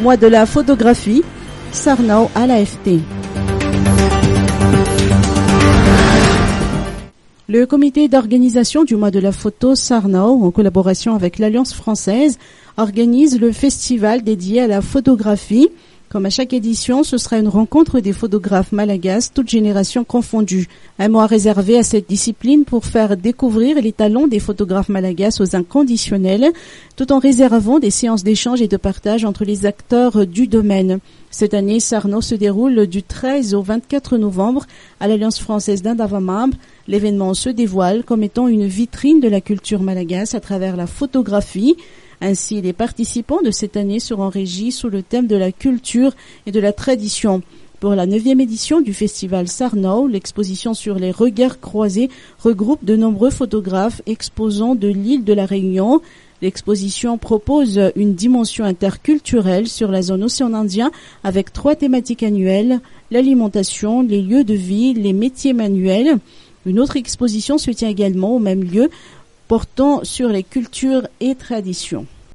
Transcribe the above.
Mois de la photographie, Sarnau à l'AFT. Le comité d'organisation du mois de la photo Sarnau, en collaboration avec l'Alliance française, organise le festival dédié à la photographie. Comme à chaque édition, ce sera une rencontre des photographes malagasy, toutes générations confondues. Un mois réservé à cette discipline pour faire découvrir les talents des photographes malagasy aux inconditionnels, tout en réservant des séances d'échange et de partage entre les acteurs du domaine. Cette année, Sarnau se déroule du 13 au 24 novembre à l'Alliance française d'Indavamab. L'événement se dévoile comme étant une vitrine de la culture malagasy à travers la photographie. Ainsi, les participants de cette année seront régis sous le thème de la culture et de la tradition. Pour la 9e édition du festival Sarnau, l'exposition sur les regards croisés regroupe de nombreux photographes exposant de l'île de la Réunion. L'exposition propose une dimension interculturelle sur la zone océan Indien avec 3 thématiques annuelles, l'alimentation, les lieux de vie, les métiers manuels. Une autre exposition se tient également au même lieu, portant sur les cultures et traditions.